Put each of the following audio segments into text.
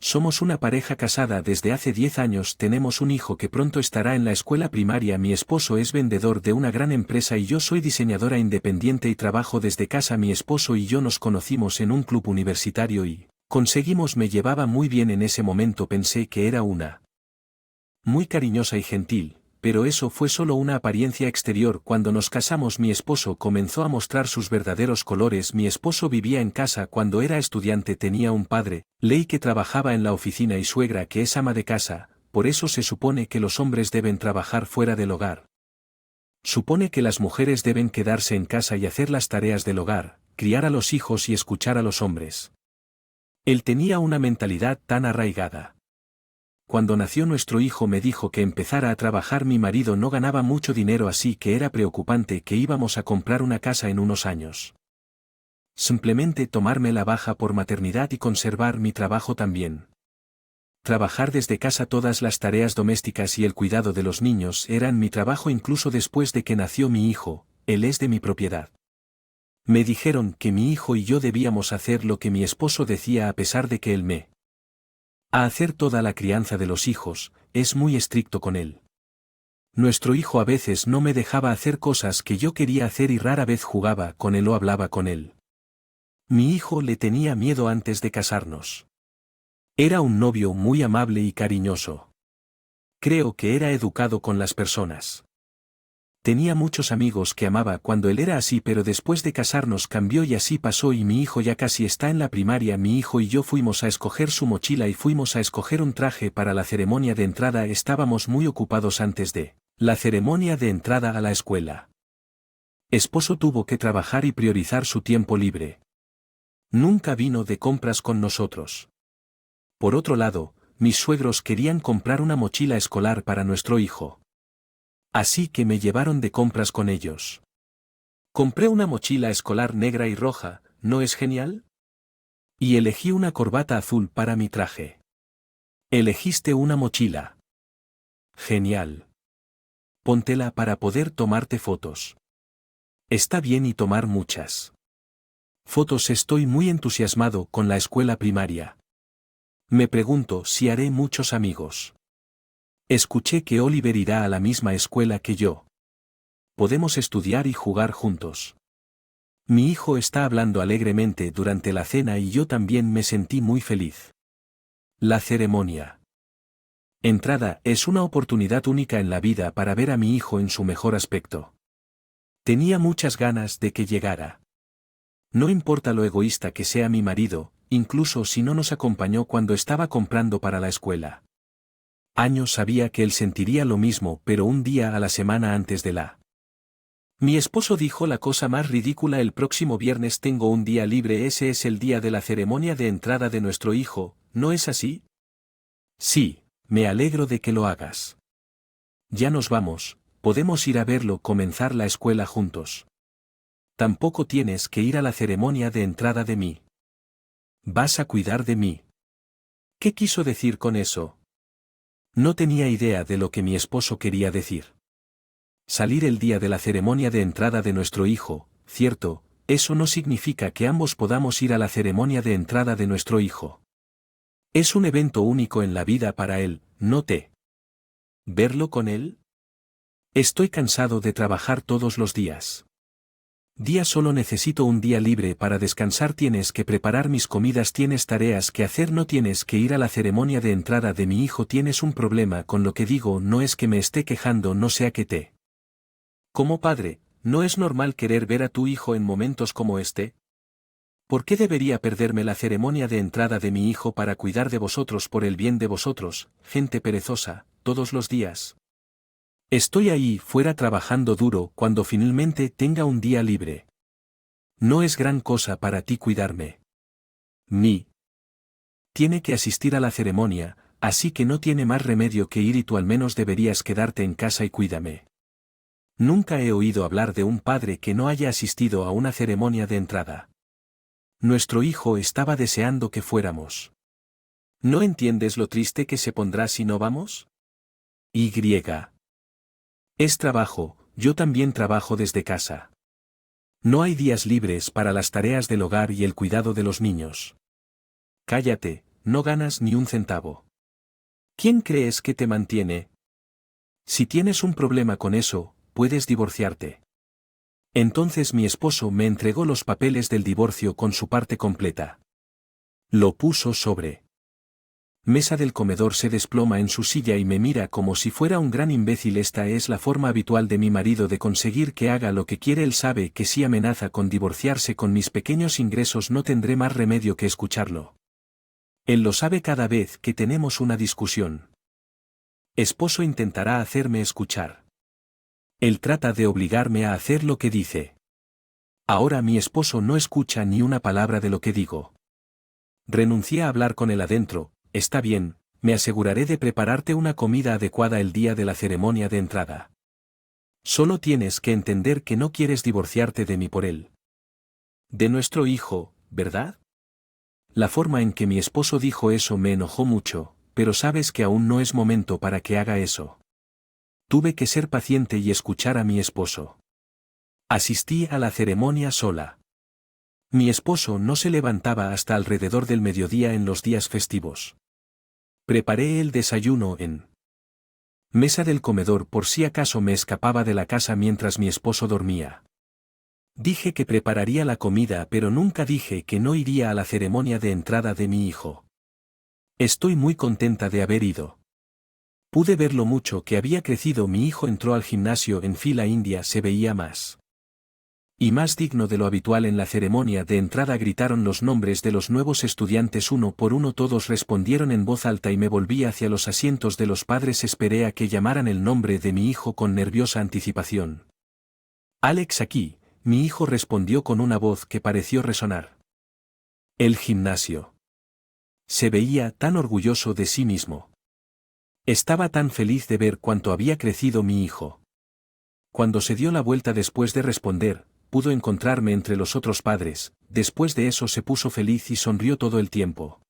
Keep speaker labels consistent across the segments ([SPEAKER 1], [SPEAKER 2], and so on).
[SPEAKER 1] Somos una pareja casada desde hace 10 años, tenemos un hijo que pronto estará en la escuela primaria, mi esposo es vendedor de una gran empresa y yo soy diseñadora independiente y trabajo desde casa. Mi esposo y yo nos conocimos en un club universitario y conseguimos. Me llevaba muy bien en ese momento, pensé que era una muy cariñosa y gentil, pero eso fue solo una apariencia exterior. Cuando nos casamos mi esposo comenzó a mostrar sus verdaderos colores. Mi esposo vivía en casa cuando era estudiante, tenía un padre, Ley, que trabajaba en la oficina y suegra que es ama de casa, por eso se supone que los hombres deben trabajar fuera del hogar. Supone que las mujeres deben quedarse en casa y hacer las tareas del hogar, criar a los hijos y escuchar a los hombres. Él tenía una mentalidad tan arraigada. Cuando nació nuestro hijo me dijo que empezara a trabajar. Mi marido no ganaba mucho dinero, así que era preocupante que íbamos a comprar una casa en unos años. Simplemente tomarme la baja por maternidad y conservar mi trabajo también. Trabajar desde casa, todas las tareas domésticas y el cuidado de los niños eran mi trabajo incluso después de que nació mi hijo, él es de mi propiedad. Me dijeron que mi hijo y yo debíamos hacer lo que mi esposo decía a pesar de que él me a hacer toda la crianza de los hijos, es muy estricto con él. Nuestro hijo a veces no me dejaba hacer cosas que yo quería hacer y rara vez jugaba con él o hablaba con él. Mi hijo le tenía miedo antes de casarnos. Era un novio muy amable y cariñoso. Creo que era educado con las personas. Tenía muchos amigos que amaba cuando él era así, pero después de casarnos cambió y así pasó y mi hijo ya casi está en la primaria. Mi hijo y yo fuimos a escoger su mochila y fuimos a escoger un traje para la ceremonia de entrada. Estábamos muy ocupados antes de la ceremonia de entrada a la escuela. Esposo tuvo que trabajar y priorizar su tiempo libre. Nunca vino de compras con nosotros. Por otro lado, mis suegros querían comprar una mochila escolar para nuestro hijo. Así que me llevaron de compras con ellos. Compré una mochila escolar negra y roja, ¿no es genial? Y elegí una corbata azul para mi traje. Elegiste una mochila. Genial. Póntela para poder tomarte fotos. Está bien y tomar muchas fotos. Estoy muy entusiasmado con la escuela primaria. Me pregunto si haré muchos amigos. Escuché que Oliver irá a la misma escuela que yo. Podemos estudiar y jugar juntos. Mi hijo está hablando alegremente durante la cena y yo también me sentí muy feliz. La ceremonia entrada es una oportunidad única en la vida para ver a mi hijo en su mejor aspecto. Tenía muchas ganas de que llegara. No importa lo egoísta que sea mi marido, incluso si no nos acompañó cuando estaba comprando para la escuela. Años sabía que él sentiría lo mismo, pero un día a la semana antes de la mi esposo dijo la cosa más ridícula: el próximo viernes tengo un día libre, ese es el día de la ceremonia de entrada de nuestro hijo, ¿no es así? Sí, me alegro de que lo hagas. Ya nos vamos, podemos ir a verlo comenzar la escuela juntos. Tampoco tienes que ir a la ceremonia de entrada de mí. Vas a cuidar de mí. ¿Qué quiso decir con eso? No tenía idea de lo que mi esposo quería decir. Salir el día de la ceremonia de entrada de nuestro hijo, cierto, eso no significa que ambos podamos ir a la ceremonia de entrada de nuestro hijo. Es un evento único en la vida para él, ¿no te? ¿Verlo con él? Estoy cansado de trabajar todos los días. Solo necesito un día libre para descansar. Tienes que preparar mis comidas, tienes tareas que hacer, no tienes que ir a la ceremonia de entrada de mi hijo. Tienes un problema con lo que digo, no es que me esté quejando, no sea que te. Como padre, ¿no es normal querer ver a tu hijo en momentos como este? ¿Por qué debería perderme la ceremonia de entrada de mi hijo para cuidar de vosotros por el bien de vosotros, gente perezosa, todos los días? Estoy ahí fuera trabajando duro cuando finalmente tenga un día libre. No es gran cosa para ti cuidarme. Ni tiene que asistir a la ceremonia, así que no tiene más remedio que ir y tú al menos deberías quedarte en casa y cuídame. Nunca he oído hablar de un padre que no haya asistido a una ceremonia de entrada. Nuestro hijo estaba deseando que fuéramos. ¿No entiendes lo triste que se pondrá si no vamos? Y. Es trabajo, yo también trabajo desde casa. No hay días libres para las tareas del hogar y el cuidado de los niños. Cállate, no ganas ni un centavo. ¿Quién crees que te mantiene? Si tienes un problema con eso, puedes divorciarte. Entonces mi esposo me entregó los papeles del divorcio con su parte completa. Lo puso sobre mesa del comedor, se desploma en su silla y me mira como si fuera un gran imbécil. Esta es la forma habitual de mi marido de conseguir que haga lo que quiere. Él sabe que si amenaza con divorciarse con mis pequeños ingresos no tendré más remedio que escucharlo. Él lo sabe cada vez que tenemos una discusión. Esposo intentará hacerme escuchar. Él trata de obligarme a hacer lo que dice. Ahora mi esposo no escucha ni una palabra de lo que digo. Renuncié a hablar con él adentro. Está bien, me aseguraré de prepararte una comida adecuada el día de la ceremonia de entrada. Solo tienes que entender que no quieres divorciarte de mí por él. De nuestro hijo, ¿verdad? La forma en que mi esposo dijo eso me enojó mucho, pero sabes que aún no es momento para que haga eso. Tuve que ser paciente y escuchar a mi esposo. Asistí a la ceremonia sola. Mi esposo no se levantaba hasta alrededor del mediodía en los días festivos. Preparé el desayuno en mesa del comedor por si acaso me escapaba de la casa mientras mi esposo dormía. Dije que prepararía la comida, pero nunca dije que no iría a la ceremonia de entrada de mi hijo. Estoy muy contenta de haber ido. Pude ver lo mucho que había crecido. Mi hijo entró al gimnasio en fila india, se veía más y más digno de lo habitual. En la ceremonia de entrada gritaron los nombres de los nuevos estudiantes uno por uno. Todos respondieron en voz alta y me volví hacia los asientos de los padres. Esperé a que llamaran el nombre de mi hijo con nerviosa anticipación. Alex aquí, mi hijo respondió con una voz que pareció resonar. El gimnasio. Se veía tan orgulloso de sí mismo. Estaba tan feliz de ver cuánto había crecido mi hijo. Cuando se dio la vuelta después de responder, pudo encontrarme entre los otros padres. Después de eso se puso feliz y sonrió todo el tiempo.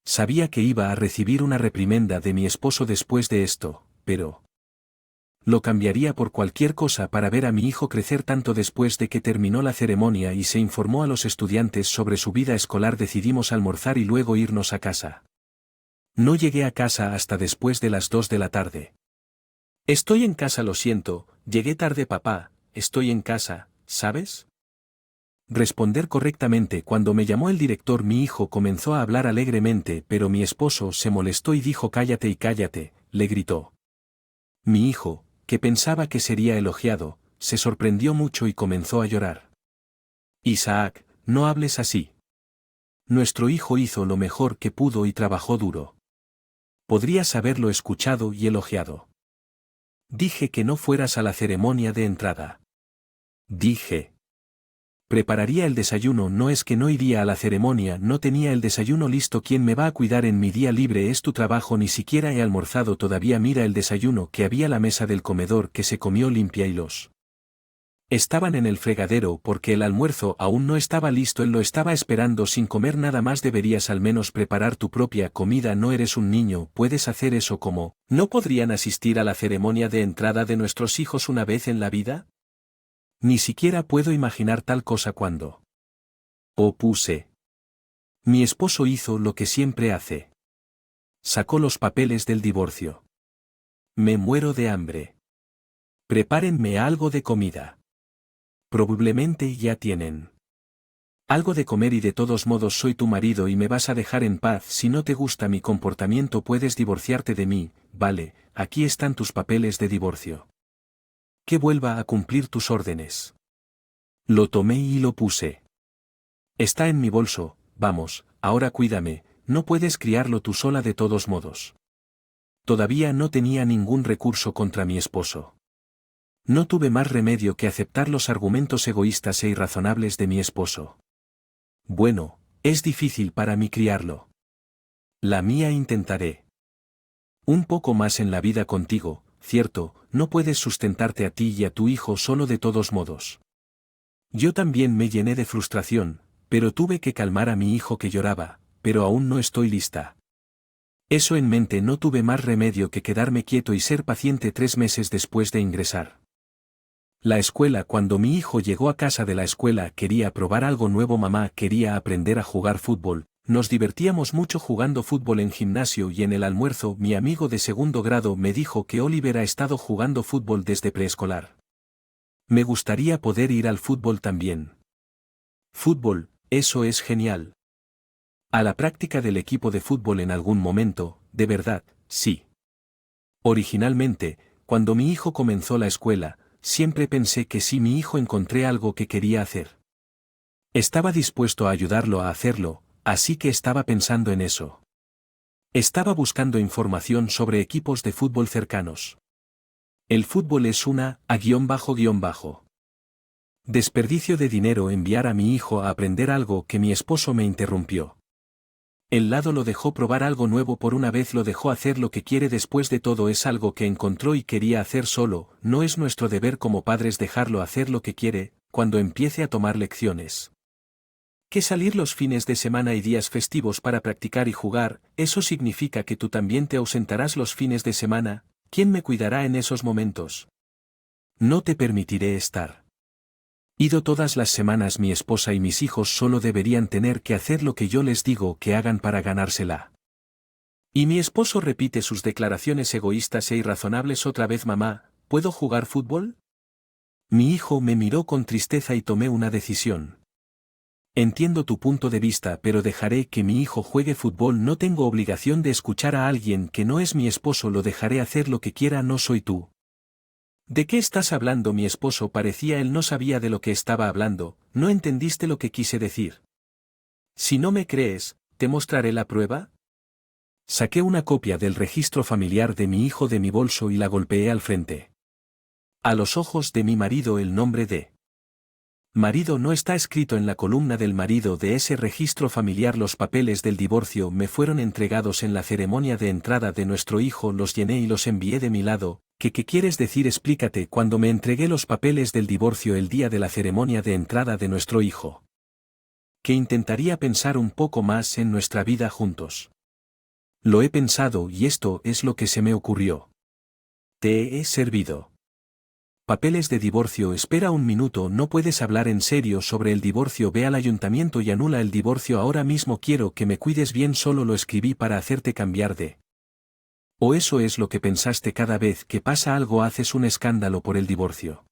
[SPEAKER 1] Sabía que iba a recibir una reprimenda de mi esposo después de esto, pero lo cambiaría por cualquier cosa para ver a mi hijo crecer tanto. Después de que terminó la ceremonia y se informó a los estudiantes sobre su vida escolar, decidimos almorzar y luego irnos a casa. No llegué a casa hasta después de las 2 de la tarde. Estoy en casa, lo siento, llegué tarde papá, estoy en casa, ¿sabes? Responder correctamente. Cuando me llamó el director mi hijo comenzó a hablar alegremente, pero mi esposo se molestó y dijo cállate y cállate, le gritó. Mi hijo, que pensaba que sería elogiado, se sorprendió mucho y comenzó a llorar. Isaac, no hables así. Nuestro hijo hizo lo mejor que pudo y trabajó duro. Podrías haberlo escuchado y elogiado. Dije que no fueras a la ceremonia de entrada. Dije. Prepararía el desayuno. No es que no iría a la ceremonia, no tenía el desayuno listo. ¿Quién me va a cuidar en mi día libre? Es tu trabajo. Ni siquiera he almorzado todavía. Mira el desayuno que había, la mesa del comedor que se comió limpia y los estaban en el fregadero porque el almuerzo aún no estaba listo. Él lo estaba esperando sin comer nada más. Deberías al menos preparar tu propia comida. No eres un niño, puedes hacer eso. ¿Cómo no podrían asistir a la ceremonia de entrada de nuestros hijos una vez en la vida? Ni siquiera puedo imaginar tal cosa cuando opuse. Mi esposo hizo lo que siempre hace. Sacó los papeles del divorcio. Me muero de hambre. Prepárenme algo de comida. Probablemente ya tienen algo de comer y de todos modos soy tu marido y me vas a dejar en paz. Si no te gusta mi comportamiento puedes divorciarte de mí, vale, aquí están tus papeles de divorcio. Que vuelva a cumplir tus órdenes. Lo tomé y lo puse. Está en mi bolso, vamos, ahora cuídame, no puedes criarlo tú sola de todos modos. Todavía no tenía ningún recurso contra mi esposo. No tuve más remedio que aceptar los argumentos egoístas e irrazonables de mi esposo. Bueno, es difícil para mí criarlo. La mía intentaré. Un poco más en la vida contigo, cierto, no puedes sustentarte a ti y a tu hijo solo de todos modos. Yo también me llené de frustración, pero tuve que calmar a mi hijo que lloraba, pero aún no estoy lista. Eso en mente no tuve más remedio que quedarme quieto y ser paciente 3 meses después de ingresar. La escuela. Cuando mi hijo llegó a casa de la escuela quería probar algo nuevo. Mamá quería aprender a jugar fútbol, Nos divertíamos mucho jugando fútbol en gimnasio y en el almuerzo mi amigo de segundo grado me dijo que Oliver ha estado jugando fútbol desde preescolar. Me gustaría poder ir al fútbol también. Fútbol, eso es genial. A la práctica del equipo de fútbol en algún momento, de verdad, sí. Originalmente, cuando mi hijo comenzó la escuela, siempre pensé que si mi hijo encontré algo que quería hacer, estaba dispuesto a ayudarlo a hacerlo, así que estaba pensando en eso. Estaba buscando información sobre equipos de fútbol cercanos. El fútbol es una __. Desperdicio de dinero enviar a mi hijo a aprender algo que mi esposo me interrumpió. El lado lo dejó probar algo nuevo por una vez, lo dejó hacer lo que quiere, después de todo es algo que encontró y quería hacer solo, no es nuestro deber como padres dejarlo hacer lo que quiere, cuando empiece a tomar lecciones. Que salir los fines de semana y días festivos para practicar y jugar, eso significa que tú también te ausentarás los fines de semana, ¿quién me cuidará en esos momentos? No te permitiré estar. Ido todas las semanas, mi esposa y mis hijos solo deberían tener que hacer lo que yo les digo que hagan para ganársela. Y mi esposo repite sus declaraciones egoístas e irrazonables otra vez: mamá, ¿puedo jugar fútbol? Mi hijo me miró con tristeza y tomé una decisión. Entiendo tu punto de vista, pero dejaré que mi hijo juegue fútbol, no tengo obligación de escuchar a alguien que no es mi esposo, lo dejaré hacer lo que quiera, no soy tú. ¿De qué estás hablando? Mi esposo parecía él no sabía de lo que estaba hablando, ¿no entendiste lo que quise decir? Si no me crees, ¿te mostraré la prueba? Saqué una copia del registro familiar de mi hijo de mi bolso y la golpeé al frente. A los ojos de mi marido el nombre de marido no está escrito en la columna del marido de ese registro familiar. Los papeles del divorcio me fueron entregados en la ceremonia de entrada de nuestro hijo, los llené y los envié de mi lado. ¿Qué quieres decir? Explícate. Cuando me entregué los papeles del divorcio el día de la ceremonia de entrada de nuestro hijo, que intentaría pensar un poco más en nuestra vida juntos. Lo he pensado y esto es lo que se me ocurrió. Te he servido. Papeles de divorcio. Espera un minuto, no puedes hablar en serio sobre el divorcio. Ve al ayuntamiento y anula el divorcio ahora mismo. Quiero que me cuides bien, solo lo escribí para hacerte cambiar de... ¿O eso es lo que pensaste? Cada vez que pasa algo haces un escándalo por el divorcio.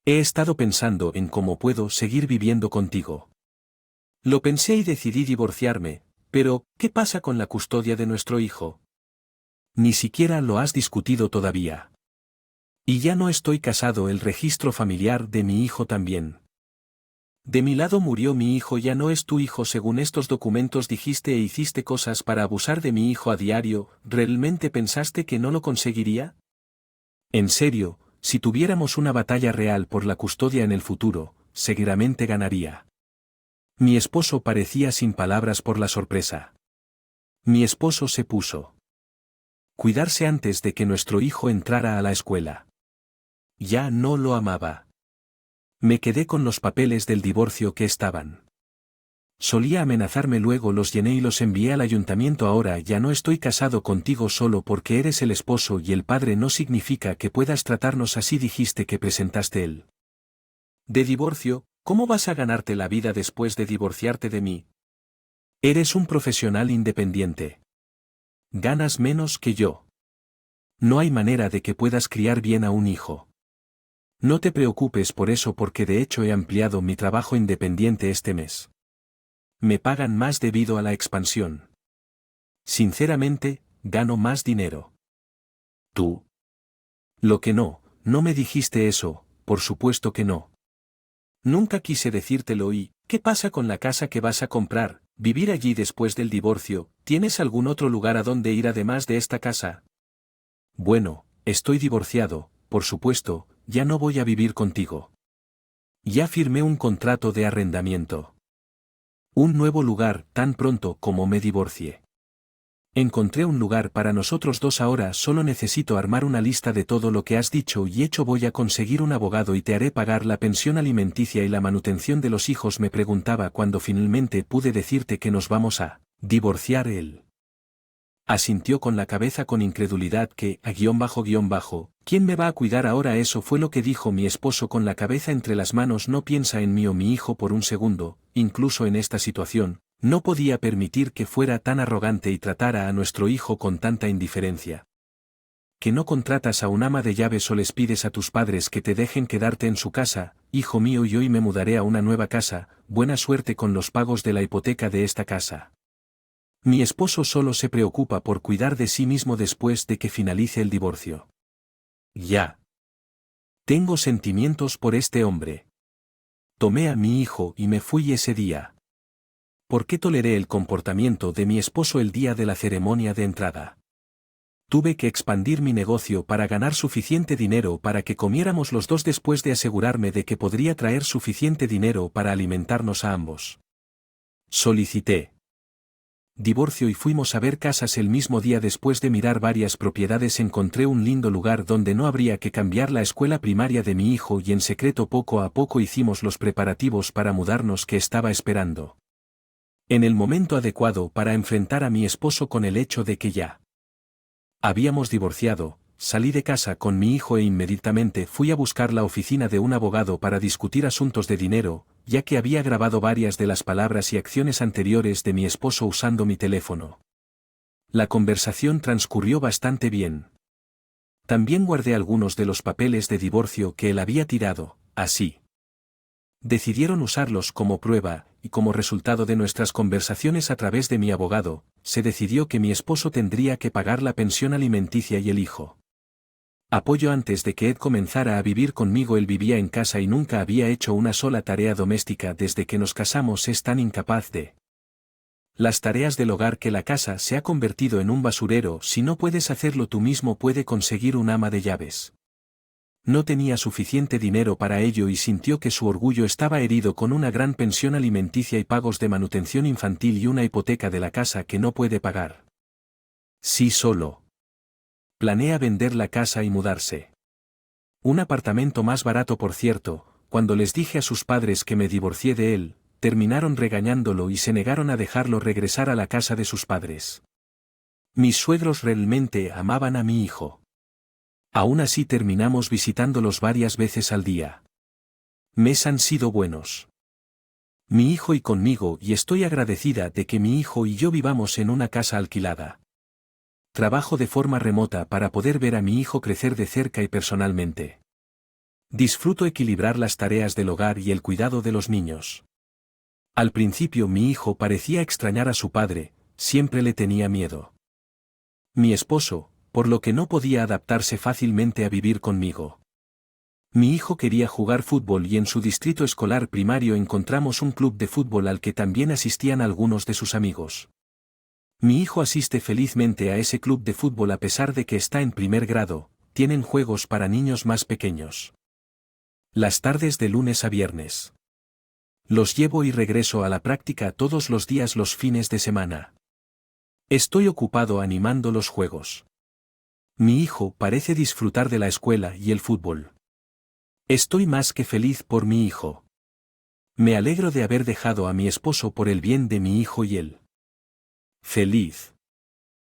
[SPEAKER 1] He estado pensando en cómo puedo seguir viviendo contigo. Lo pensé y decidí divorciarme, pero, ¿qué pasa con la custodia de nuestro hijo? Ni siquiera lo has discutido todavía. Y ya no estoy casado, el registro familiar de mi hijo también. De mi lado murió mi hijo, ya no es tu hijo. Según estos documentos dijiste e hiciste cosas para abusar de mi hijo a diario. ¿Realmente pensaste que no lo conseguiría? En serio, si tuviéramos una batalla real por la custodia en el futuro, seguramente ganaría. Mi esposo parecía sin palabras por la sorpresa. Mi esposo se puso cuidarse antes de que nuestro hijo entrara a la escuela. Ya no lo amaba. Me quedé con los papeles del divorcio que estaban. Solía amenazarme, luego los llené y los envié al ayuntamiento. Ahora ya no estoy casado contigo solo porque eres el esposo y el padre no significa que puedas tratarnos así. Dijiste que presentaste el de divorcio. ¿Cómo vas a ganarte la vida después de divorciarte de mí? Eres un profesional independiente. Ganas menos que yo. No hay manera de que puedas criar bien a un hijo. No te preocupes por eso, porque de hecho he ampliado mi trabajo independiente este mes. Me pagan más debido a la expansión. Sinceramente, gano más dinero. ¿Tú? Lo que no me dijiste eso, por supuesto que no. Nunca quise decírtelo. ¿Y qué pasa con la casa que vas a comprar? ¿Vivir allí después del divorcio? ¿Tienes algún otro lugar a donde ir además de esta casa? Bueno, estoy divorciado, por supuesto, ya no voy a vivir contigo. Ya firmé un contrato de arrendamiento. Un nuevo lugar tan pronto como me divorcie. Encontré un lugar para nosotros dos, ahora solo necesito armar una lista de todo lo que has dicho y hecho. Voy a conseguir un abogado y te haré pagar la pensión alimenticia y la manutención de los hijos. Me preguntaba cuando finalmente pude decirte que nos vamos a divorciar. Él asintió con la cabeza con incredulidad. ¿Qué? ¿Quién me va a cuidar ahora? Eso fue lo que dijo mi esposo con la cabeza entre las manos. No piensa en mí o mi hijo por un segundo, incluso en esta situación. No podía permitir que fuera tan arrogante y tratara a nuestro hijo con tanta indiferencia. ¿Que no contratas a un ama de llaves o les pides a tus padres que te dejen quedarte en su casa, hijo mío, y hoy me mudaré a una nueva casa? Buena suerte con los pagos de la hipoteca de esta casa. Mi esposo solo se preocupa por cuidar de sí mismo después de que finalice el divorcio. Ya. Tengo sentimientos por este hombre. Tomé a mi hijo y me fui ese día. ¿Por qué toleré el comportamiento de mi esposo el día de la ceremonia de entrada? Tuve que expandir mi negocio para ganar suficiente dinero para que comiéramos los dos después de asegurarme de que podría traer suficiente dinero para alimentarnos a ambos. Solicité divorcio y fuimos a ver casas el mismo día. Después de mirar varias propiedades encontré un lindo lugar donde no habría que cambiar la escuela primaria de mi hijo y en secreto poco a poco hicimos los preparativos para mudarnos que estaba esperando. En el momento adecuado para enfrentar a mi esposo con el hecho de que ya habíamos divorciado, salí de casa con mi hijo e inmediatamente fui a buscar la oficina de un abogado para discutir asuntos de dinero, ya que había grabado varias de las palabras y acciones anteriores de mi esposo usando mi teléfono. La conversación transcurrió bastante bien. También guardé algunos de los papeles de divorcio que él había tirado, así. Decidieron usarlos como prueba, y como resultado de nuestras conversaciones a través de mi abogado, se decidió que mi esposo tendría que pagar la pensión alimenticia y el hijo. Apoyo. Antes de que Ed comenzara a vivir conmigo, él vivía en casa y nunca había hecho una sola tarea doméstica. Desde que nos casamos es tan incapaz de las tareas del hogar que la casa se ha convertido en un basurero. Si no puedes hacerlo tú mismo, puede conseguir un ama de llaves. No tenía suficiente dinero para ello y sintió que su orgullo estaba herido con una gran pensión alimenticia y pagos de manutención infantil y una hipoteca de la casa que no puede pagar. Sí, solo planea vender la casa y mudarse. Un apartamento más barato, por cierto. Cuando les dije a sus padres que me divorcié de él, terminaron regañándolo y se negaron a dejarlo regresar a la casa de sus padres. Mis suegros realmente amaban a mi hijo. Aún así terminamos visitándolos varias veces al día. Mes han sido buenos. Mi hijo y conmigo, y estoy agradecida de que mi hijo y yo vivamos en una casa alquilada. Trabajo de forma remota para poder ver a mi hijo crecer de cerca y personalmente. Disfruto equilibrar las tareas del hogar y el cuidado de los niños. Al principio mi hijo parecía extrañar a su padre, siempre le tenía miedo. Mi esposo, por lo que no podía adaptarse fácilmente a vivir conmigo. Mi hijo quería jugar fútbol y en su distrito escolar primario encontramos un club de fútbol al que también asistían algunos de sus amigos. Mi hijo asiste felizmente a ese club de fútbol a pesar de que está en primer grado. Tienen juegos para niños más pequeños. Las tardes de lunes a viernes. Los llevo y regreso a la práctica todos los días los fines de semana. Estoy ocupado animando los juegos. Mi hijo parece disfrutar de la escuela y el fútbol. Estoy más que feliz por mi hijo. Me alegro de haber dejado a mi esposo por el bien de mi hijo y él. Feliz.